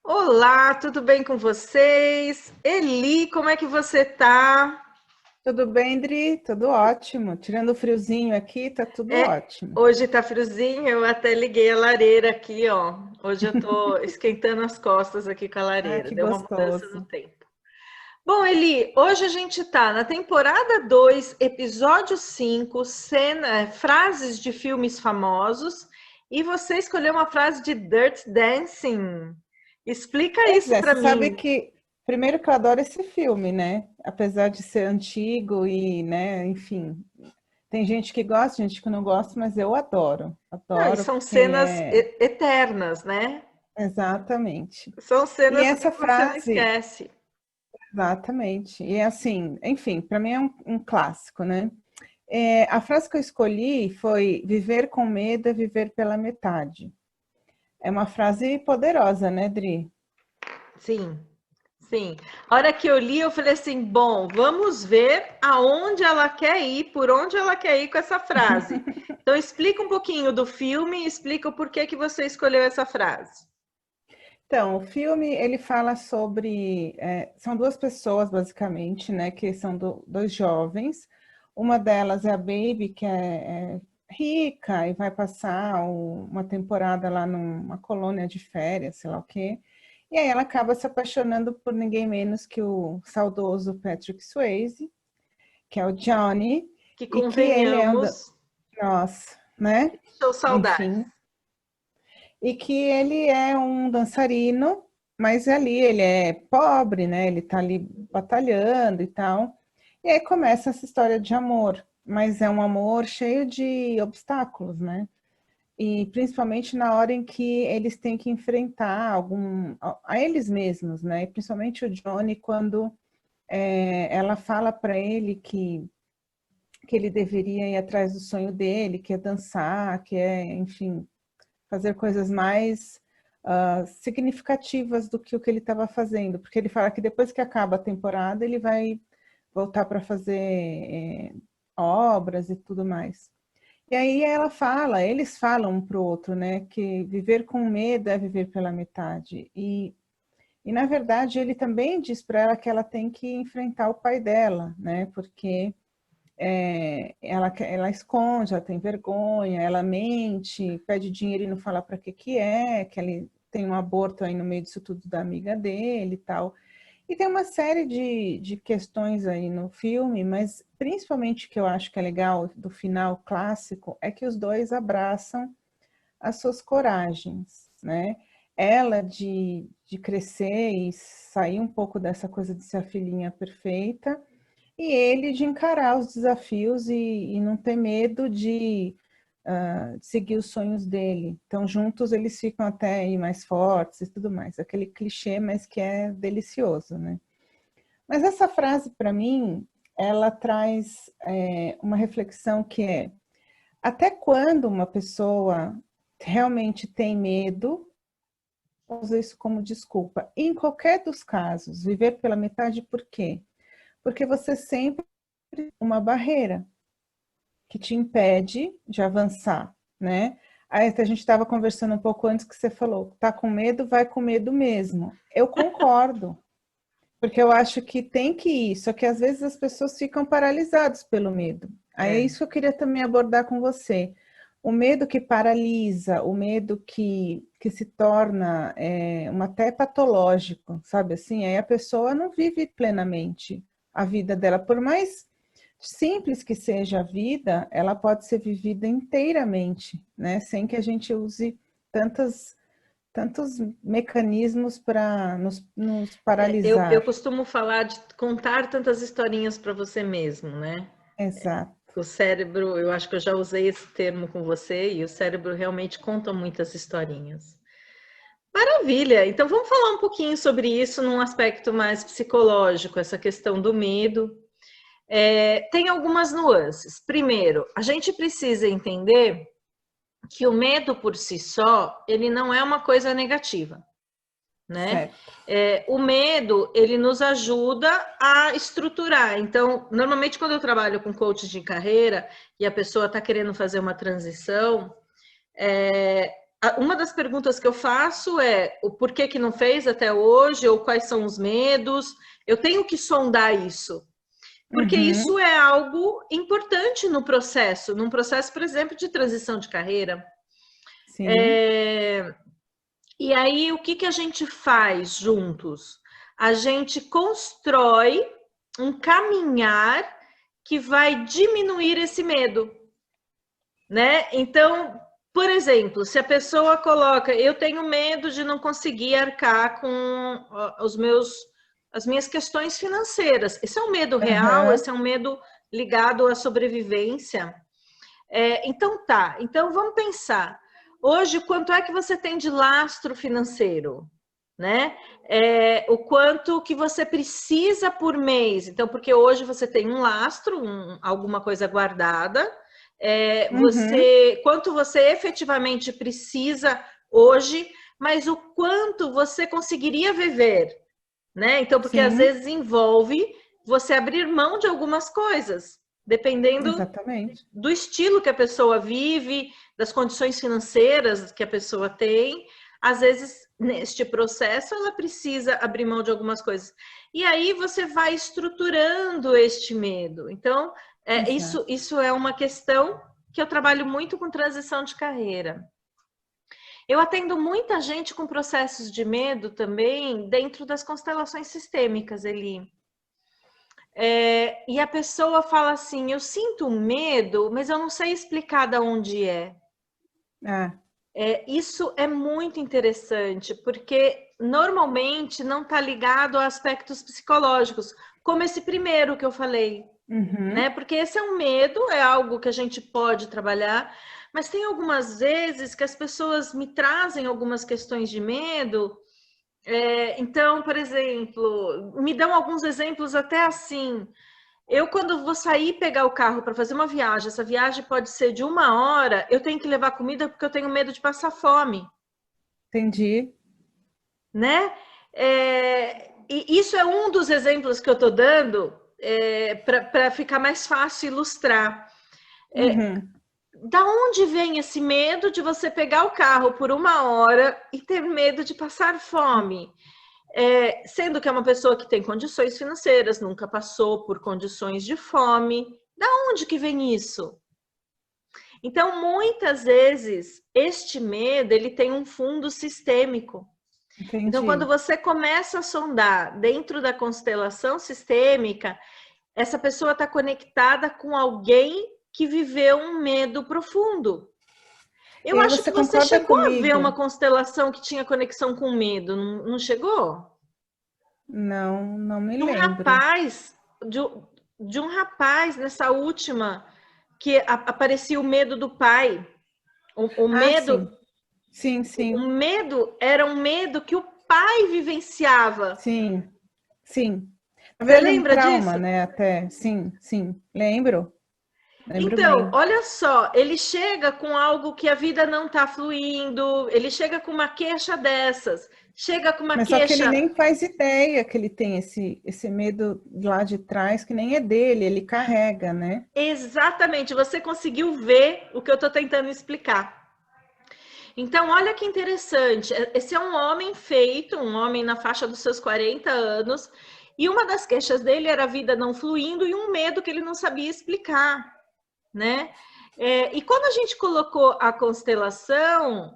Olá, tudo bem com vocês? Eli, como é que você tá? Tudo bem, Dri? Tudo ótimo. Tirando o friozinho aqui, tá tudo ótimo. Hoje tá friozinho, eu até liguei a lareira aqui, ó. Hoje eu tô esquentando as costas aqui com a Ah, lareira, que deu uma mudança no gostoso. tempo. Bom, Eli, hoje a gente tá na temporada 2, episódio 5, frases de filmes famosos, e você escolheu uma frase de Dirty Dancing. Explica Pois isso é, para você sabe mim. que, primeiro que eu adoro esse filme, né? Apesar de ser antigo e, né, enfim, tem gente que gosta, gente que não gosta, mas eu adoro. Não, e Adoro são porque cenas eternas, né? exatamente. São E cenas que essa você não frase, esquece. exatamente. E assim, enfim, para mim é um clássico, né? A frase que eu escolhi foi: viver com medo é viver pela metade. É uma frase poderosa, né, Dri? Sim, sim. A hora que eu li, eu falei assim: bom, vamos ver aonde ela quer ir, por onde ela quer ir com essa frase. Então, explica um pouquinho do filme e explica o porquê que você escolheu essa frase. Então, o filme ele fala sobre são duas pessoas basicamente, né, que são dois jovens. Uma delas é a Baby, que é rica e vai passar uma temporada lá numa colônia de férias, sei lá o quê. E aí ela acaba se apaixonando por ninguém menos que o saudoso Patrick Swayze, que é o Johnny, Que e que ele é convenhamos, nossa, né? deixou saudades. Enfim, e que ele é um dançarino, mas ali ele é pobre, né? Ele tá ali batalhando e tal. E aí começa essa história de amor, mas é um amor cheio de obstáculos, né? E principalmente na hora em que eles têm que enfrentar a eles mesmos, né? E principalmente o Johnny quando ela fala para ele que ele deveria ir atrás do sonho dele, que é dançar, que é, enfim, fazer coisas mais significativas do que o que ele estava fazendo, porque ele fala que depois que acaba a temporada ele vai voltar para fazer obras e tudo mais. E aí ela fala, eles falam um para o outro, né, que viver com medo é viver pela metade. E na verdade ele também diz para ela que ela tem que enfrentar o pai dela, né, porque ela esconde, ela tem vergonha, ela mente, pede dinheiro e não fala para que ele tem um aborto aí no meio disso tudo da amiga dele e tal. E tem uma série de questões aí no filme, mas principalmente o que eu acho que é legal do final clássico é que os dois abraçam as suas coragens, né? Ela de crescer e sair um pouco dessa coisa de ser a filhinha perfeita, e ele de encarar os desafios e não ter medo de seguir os sonhos dele. Então, juntos eles ficam até aí mais fortes e tudo mais. Aquele clichê, mas que é delicioso, né? Mas essa frase, para mim, ela traz uma reflexão que é: até quando uma pessoa realmente tem medo, usa isso como desculpa? Em qualquer dos casos, viver pela metade, por quê? Porque você sempre tem uma barreira que te impede de avançar, né? Aí a gente estava conversando um pouco antes que você falou, tá com medo, vai com medo mesmo. Eu concordo, porque eu acho que tem que ir, só que às vezes as pessoas ficam paralisadas pelo medo. Aí é É. isso que eu queria também abordar com você. O medo que paralisa, o medo que se torna um até patológico, sabe assim? Aí a pessoa não vive plenamente a vida dela, por mais simples que seja a vida, ela pode ser vivida inteiramente, né? Sem que a gente use tantos mecanismos para nos Eu paralisar. costumo falar de contar tantas historinhas para você mesmo, né? Exato. O cérebro, eu acho que eu já usei esse termo com você, e o cérebro realmente conta muitas historinhas. Maravilha! Então vamos falar um pouquinho sobre isso num aspecto mais psicológico, essa questão do medo. Tem algumas nuances. Primeiro, a gente precisa entender que o medo por si só, ele não é uma coisa negativa, né? Certo. O medo, ele nos ajuda a estruturar. Então, normalmente quando eu trabalho com coach de carreira e a pessoa está querendo fazer uma transição, uma das perguntas que eu faço é o porquê que não fez até hoje, ou quais são os medos. Eu tenho que sondar isso, porque isso é algo importante no processo, num processo, por exemplo, de transição de carreira. Sim. E aí, o que a gente faz juntos? A gente constrói um caminhar que vai diminuir esse medo, né? Então, por exemplo, se a pessoa coloca, eu tenho medo de não conseguir arcar com as minhas questões financeiras. Esse é um medo real, esse é um medo ligado à sobrevivência. Então tá, então vamos pensar. Hoje, quanto é que você tem de lastro financeiro? Né? O quanto que você precisa por mês. Então, porque hoje você tem um lastro, alguma coisa guardada, quanto você efetivamente precisa hoje, mas o quanto você conseguiria viver, né? Então, porque às vezes envolve você abrir mão de algumas coisas, dependendo do estilo que a pessoa vive, das condições financeiras que a pessoa tem. Às vezes, neste processo, ela precisa abrir mão de algumas coisas. E aí você vai estruturando este medo. Então, isso é uma questão que eu trabalho muito com transição de carreira. Eu atendo muita gente com processos de medo também dentro das constelações sistêmicas, Eli. E a pessoa fala assim, eu sinto medo, mas eu não sei explicar de onde é. Isso é muito interessante, porque normalmente não está ligado a aspectos psicológicos, como esse primeiro que eu falei, né? Porque esse é um medo, é algo que a gente pode trabalhar, mas tem algumas vezes que as pessoas me trazem algumas questões de medo. Então, por exemplo, me dão alguns exemplos até assim. Eu, quando vou sair pegar o carro para fazer uma viagem, essa viagem pode ser de 1 hora, eu tenho que levar comida porque eu tenho medo de passar fome. Entendi. Né? E isso é um dos exemplos que eu estou dando para ficar mais fácil ilustrar. Da onde vem esse medo de você pegar o carro por 1 hora e ter medo de passar fome? Sendo que é uma pessoa que tem condições financeiras, nunca passou por condições de fome. Da onde que vem isso? Então, muitas vezes, este medo ele tem um fundo sistêmico. Entendi. Então, quando você começa a sondar dentro da constelação sistêmica, essa pessoa está conectada com alguém que viveu um medo profundo. Eu acho que você chegou a ver uma constelação que tinha conexão com medo, não chegou? Não, não me lembro. De um rapaz nessa última que aparecia o medo do pai. O medo. Sim. O medo era um medo que o pai vivenciava. Sim. Você lembra disso? Né? Até. Sim, lembro. Então, bem. Olha só, ele chega com algo que a vida não está fluindo, ele chega com uma queixa dessas, chega com uma queixa... Só que ele nem faz ideia que ele tem esse medo lá de trás, que nem é dele, ele carrega, né? Exatamente, você conseguiu ver o que eu estou tentando explicar. Então, olha que interessante, esse é um homem feito, um homem na faixa dos seus 40 anos, e uma das queixas dele era a vida não fluindo e um medo que ele não sabia explicar. Né? E quando a gente colocou a constelação,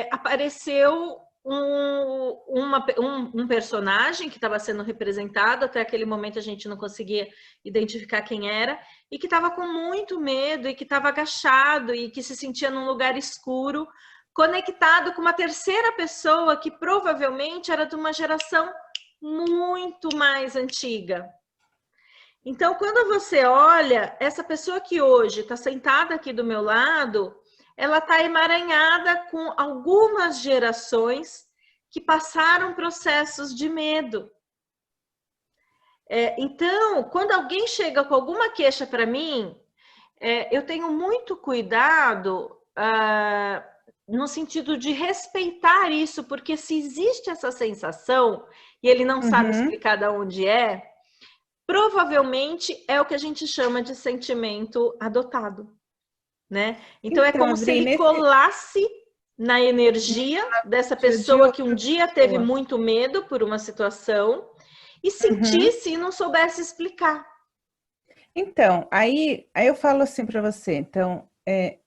apareceu um personagem que estava sendo representado, até aquele momento a gente não conseguia identificar quem era, e que estava com muito medo, e que estava agachado, e que se sentia num lugar escuro, conectado com uma terceira pessoa que provavelmente era de uma geração muito mais antiga. Então, quando você olha, essa pessoa que hoje está sentada aqui do meu lado, ela está emaranhada com algumas gerações que passaram processos de medo. Então, quando alguém chega com alguma queixa para mim, eu tenho muito cuidado no sentido de respeitar isso, porque se existe essa sensação e ele não sabe explicar de onde provavelmente é o que a gente chama de sentimento adotado, né? Então é como se ele colasse na energia dessa pessoa que um dia teve muito medo por uma situação e sentisse e não soubesse explicar. Então, aí eu falo assim para você, então,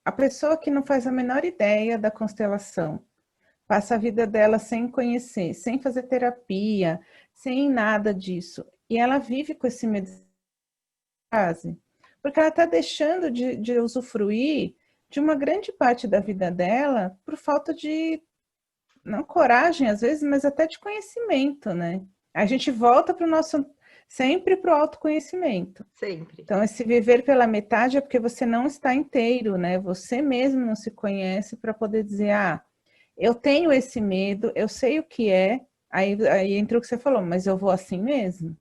a pessoa que não faz a menor ideia da constelação, passa a vida dela sem conhecer, sem fazer terapia, sem nada disso, e ela vive com esse medo de fase, porque ela está deixando de usufruir de uma grande parte da vida dela por falta de, não coragem às vezes, mas até de conhecimento, né? A gente volta para o nosso, sempre para o autoconhecimento. Sempre. Então, esse viver pela metade é porque você não está inteiro, né? Você mesmo não se conhece para poder dizer, eu tenho esse medo, eu sei o que é, aí entra o que você falou, mas eu vou assim mesmo?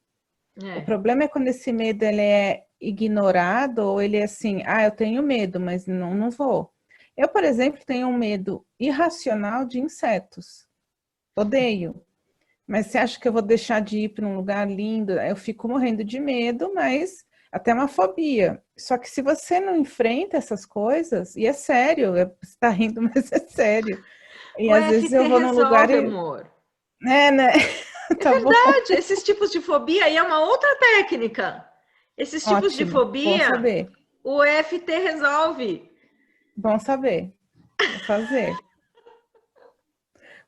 O problema é quando esse medo ele é ignorado, ou ele é assim, eu tenho medo, mas não vou. Eu, por exemplo, tenho um medo irracional de insetos. Odeio. Mas você acha que eu vou deixar de ir para um lugar lindo? Eu fico morrendo de medo, mas até uma fobia. Só que se você não enfrenta essas coisas, e é sério, você está rindo, mas é sério. E O às vezes EFT eu vou num lugar resolve, e... amor. né? É Tá bom. verdade, esses tipos de fobia aí é uma outra técnica. Esses tipos de Ótimo, bom fobia, saber. o EFT resolve. Bom saber. Vou fazer.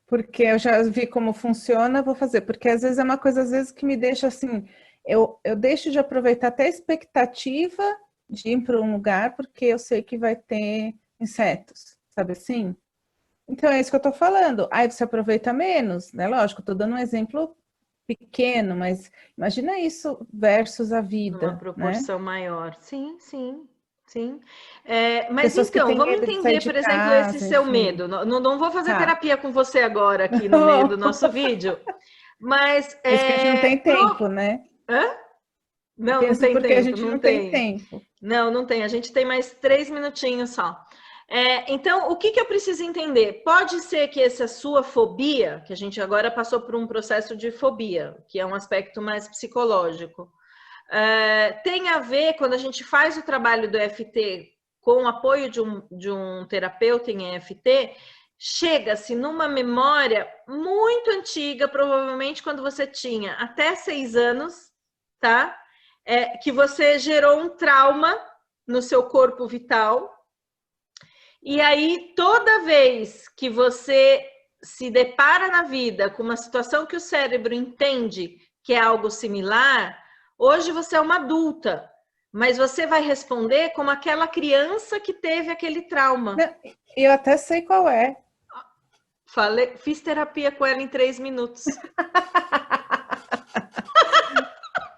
Porque eu já vi como funciona, vou fazer. Porque às vezes é uma coisa, às vezes, que me deixa assim, eu deixo de aproveitar até a expectativa de ir para um lugar, porque eu sei que vai ter insetos, sabe assim? Então é isso que eu tô falando. Aí você aproveita menos, né? Lógico, eu tô dando um exemplo pequeno, mas imagina isso versus a Numa vida, né? proporção maior. Sim, sim, sim. Mas Pessoas que então, têm vamos medo de sair entender, de por exemplo, esse casa, seu enfim. medo. Não vou fazer Tá. terapia com você agora aqui no meio do nosso vídeo, mas Penso que a gente não tem tempo, né? Hã? Não Penso tem porque a tempo, gente não não tem tem. tempo. Não tem. A gente tem mais 3 minutinhos só. Então, o que eu preciso entender? Pode ser que essa sua fobia, que a gente agora passou por um processo de fobia, que é um aspecto mais psicológico, tem a ver, quando a gente faz o trabalho do EFT com o apoio de um terapeuta em EFT, chega-se numa memória muito antiga, provavelmente quando você tinha até 6 anos, tá? Que você gerou um trauma no seu corpo vital. E aí, toda vez que você se depara na vida com uma situação que o cérebro entende que é algo similar, hoje você é uma adulta, mas você vai responder como aquela criança que teve aquele trauma. Eu até sei qual é. Fiz terapia com ela em 3 minutos.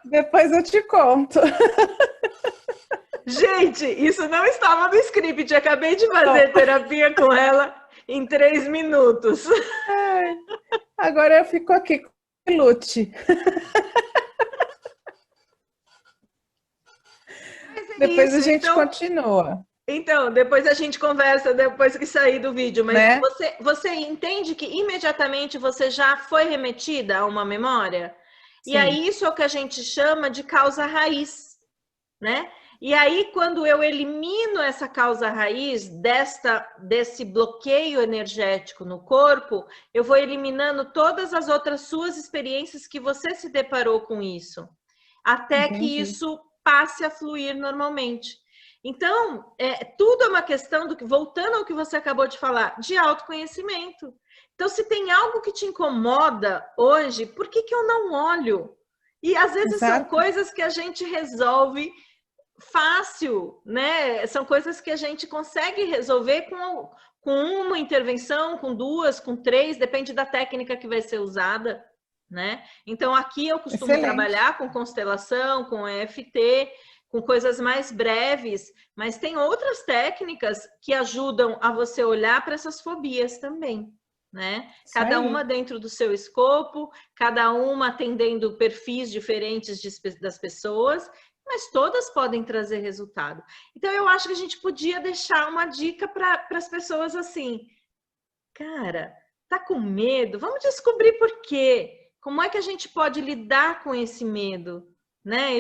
Depois eu te conto. Gente, isso não estava no script. Acabei de fazer terapia com ela em 3 minutos. Ai, agora eu fico aqui com o lute. Depois a gente continua. Então, depois a gente conversa depois que sair do vídeo, mas né? você entende que imediatamente você já foi remetida a uma memória? Sim. E aí isso é o que a gente chama de causa raiz, né? E aí quando eu elimino essa causa raiz desse bloqueio energético no corpo, eu vou eliminando todas as outras suas experiências que você se deparou com isso, até que isso passe a fluir normalmente. Então, tudo é uma questão voltando ao que você acabou de falar, de autoconhecimento. Então, se tem algo que te incomoda hoje, por que eu não olho? E às vezes são coisas que a gente resolve fácil, né? São coisas que a gente consegue resolver com uma intervenção, com 2, com 3, depende da técnica que vai ser usada, né? Então, aqui eu costumo trabalhar com constelação, com EFT, com coisas mais breves, mas tem outras técnicas que ajudam a você olhar para essas fobias também, né? Cada uma dentro do seu escopo, cada uma atendendo perfis diferentes das pessoas, mas todas podem trazer resultado. Então, eu acho que a gente podia deixar uma dica para as pessoas assim, cara, tá com medo? Vamos descobrir por quê. Como é que a gente pode lidar com esse medo, né?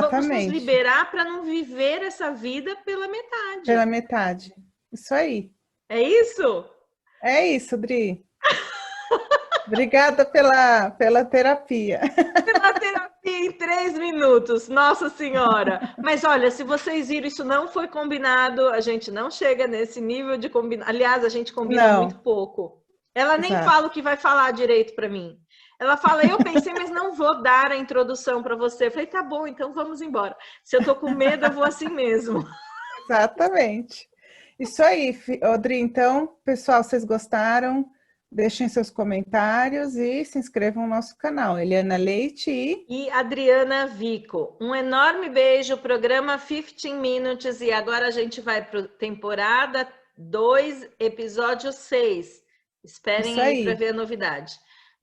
Vamos nos liberar para não viver essa vida pela metade. Pela metade. Isso aí. É isso? É isso, Dri. Obrigada pela terapia. Pela terapia em 3 minutos, Nossa Senhora! Mas olha, se vocês viram, isso não foi combinado, a gente não chega nesse nível de combinar. Aliás, a gente combina muito Não, pouco. Ela nem exato. fala o que vai falar direito para mim. Ela fala, eu pensei, mas não vou dar a introdução para você. Eu falei, tá bom, então vamos embora. Se eu tô com medo, eu vou assim mesmo. Exatamente. Isso aí, Odri. Então, pessoal, vocês gostaram? Deixem seus comentários e se inscrevam no nosso canal. Eliana Leite E Adriana Vico, um enorme beijo, programa 15 Minutes, e agora a gente vai para temporada 2, episódio 6. Esperem Isso aí para aí. ver a novidade.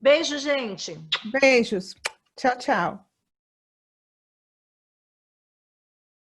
Beijo, gente! Beijos. Tchau, tchau.